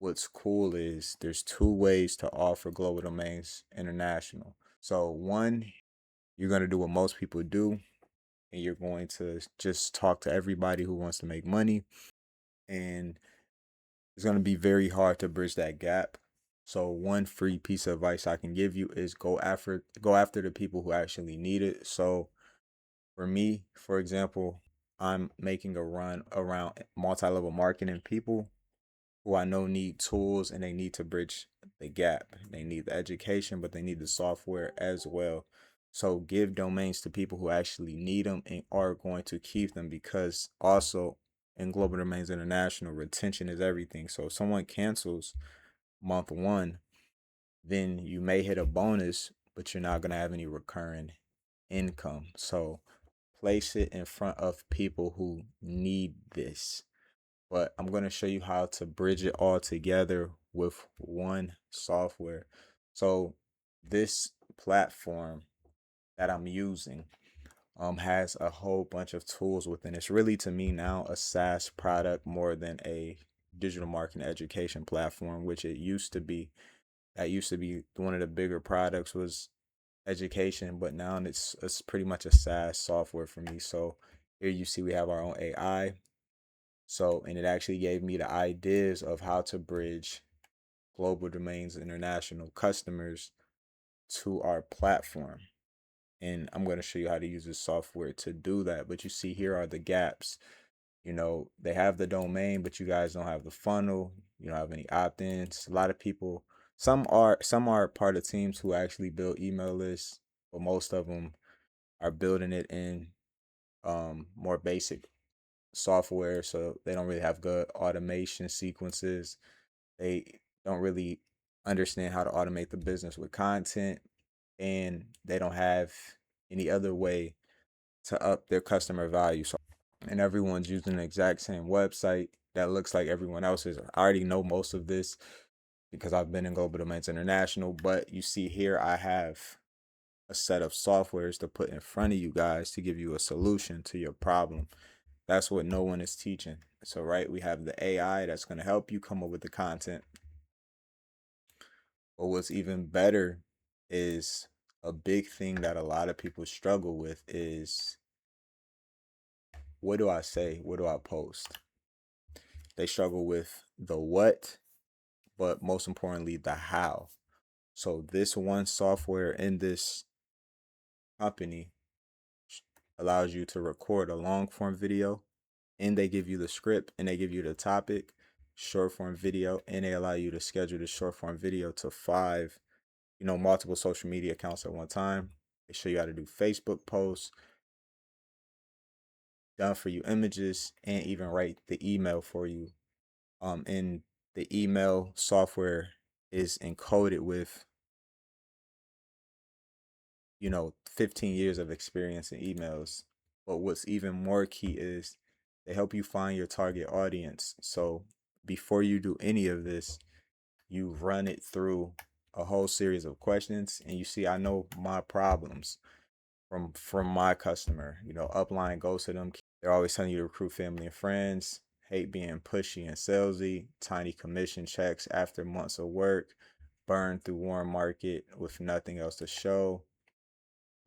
what's cool is there's two ways to offer global domains international. So one, you're going to do what most people do, and you're going to just talk to everybody who wants to make money, and it's going to be very hard to bridge that gap. So one free piece of advice I can give you is go after the people who actually need it. So for me, for example, I'm making a run around multi-level marketing people who I know need tools and they need to bridge the gap. They need the education, but they need the software as well. So give domains to people who actually need them and are going to keep them, because also in Global Domains International, retention is everything. So if someone cancels month one, then you may hit a bonus, but you're not going to have any recurring income. So place it in front of people who need this. But I'm going to show you how to bridge it all together with one software. So this platform that I'm using has a whole bunch of tools within. It's really, to me now, a SaaS product more than a digital marketing education platform, which it used to be. That used to be one of the bigger products was education, but now it's pretty much a SaaS software for me. So here you see we have our own AI. So, and it actually gave me the ideas of how to bridge global domains international customers to our platform. And I'm going to show you how to use this software to do that. But you see, here are the gaps. They have the domain, but you guys don't have the funnel. You don't have any opt-ins. A lot of people, some are part of teams who actually build email lists, but most of them are building it in more basic software, so they don't really have good automation sequences. They don't really understand how to automate the business with content, and they don't have any other way to up their customer value. So, and everyone's using the exact same website that looks like everyone else's. I already know most of this because I've been in Global Domains International, but you see here I have a set of softwares to put in front of you guys to give you a solution to your problem. That's what no one is teaching. So, right, we have the AI that's going to help you come up with the content. But what's even better is a big thing that a lot of people struggle with is, what do I say? What do I post? They struggle with the what, but most importantly, the how. So this one software in this company allows you to record a long form video, and they give you the script and they give you the topic, short form video, and they allow you to schedule the short form video to five, multiple social media accounts at one time. They show you how to do Facebook posts, done for you images, and even write the email for you. And the email software is encoded with 15 years of experience in emails. But what's even more key is they help you find your target audience. So before you do any of this, you run it through a whole series of questions, and you see, I know my problems from my customer. Upline goes to them. They're always telling you to recruit family and friends, hate being pushy and salesy, tiny commission checks after months of work, burn through warm market with nothing else to show,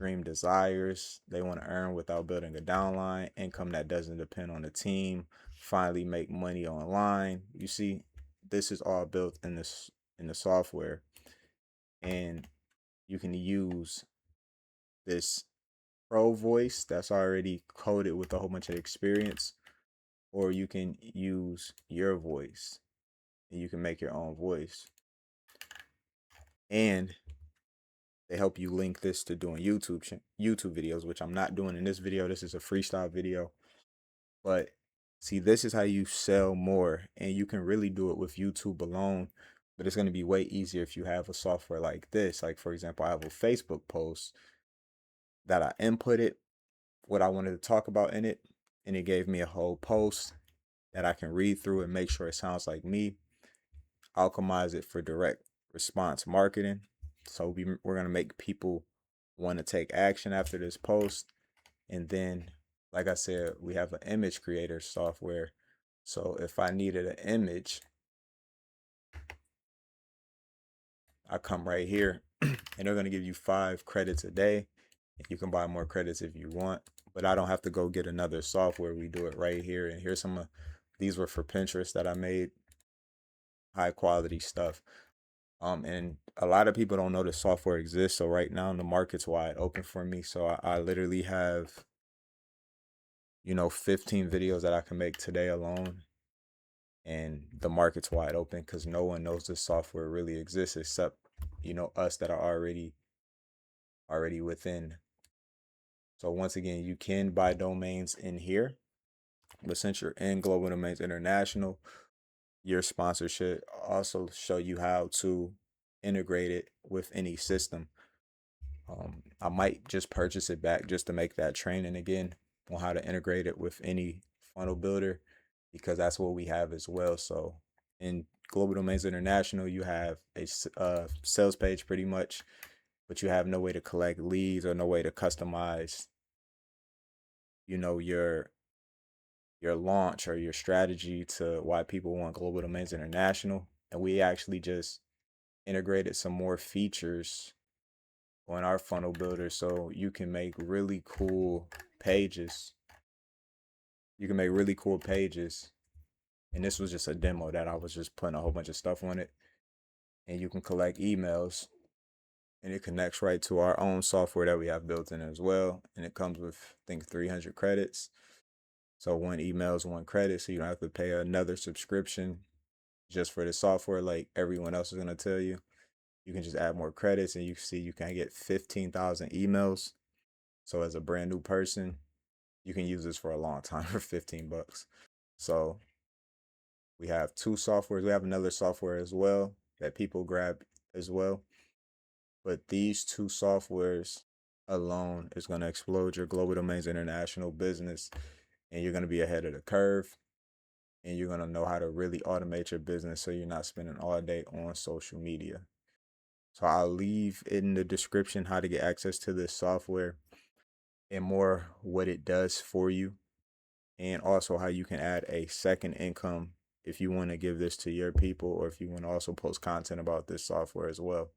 dream desires. They want to earn without building a downline, income that doesn't depend on the team, finally make money online. You see, this is all built in the software, and you can use this pro voice that's already coded with a whole bunch of experience, or you can use your voice and you can make your own voice. And they help you link this to doing YouTube videos, which I'm not doing in this video. This is a freestyle video. But see, this is how you sell more, and you can really do it with YouTube alone. But it's going to be way easier if you have a software like this. Like, for example, I have a Facebook post that I inputted what I wanted to talk about in it, and it gave me a whole post that I can read through and make sure it sounds like me. Alchemize it for direct response marketing. So we're going to make people want to take action after this post. And then, like I said, we have an image creator software. So if I needed an image, I come right here and they're going to give you 5 credits a day. You can buy more credits if you want, but I don't have to go get another software. We do it right here. And here's some of these were for Pinterest that I made, high quality stuff. And a lot of people don't know the software exists. So right now the market's wide open for me. So I literally have, 15 videos that I can make today alone. And the market's wide open because no one knows this software really exists except, us that are already within. So once again, you can buy domains in here, but since you're in Global Domains International, your sponsorship also show you how to integrate it with any system. I might just purchase it back just to make that training again on how to integrate it with any funnel builder because that's what we have as well. So in Global Domains International, you have a sales page pretty much, but you have no way to collect leads or no way to customize, your launch or your strategy to why people want Global Domains International. And we actually just integrated some more features on our funnel builder so you can make really cool pages. You can make really cool pages. And this was just a demo that I was just putting a whole bunch of stuff on it. And you can collect emails. And it connects right to our own software that we have built in as well. And it comes with, I think, 300 credits. So one email is 1 credit. So you don't have to pay another subscription just for the software like everyone else is going to tell you. You can just add more credits and you see you can get 15,000 emails. So as a brand new person, you can use this for a long time for 15 bucks. So we have 2 softwares. We have another software as well that people grab as well. But these 2 softwares alone is going to explode your Global Domains International business, and you're going to be ahead of the curve, and you're going to know how to really automate your business so you're not spending all day on social media. So I'll leave in the description how to get access to this software and more what it does for you, and also how you can add a second income if you want to give this to your people or if you want to also post content about this software as well.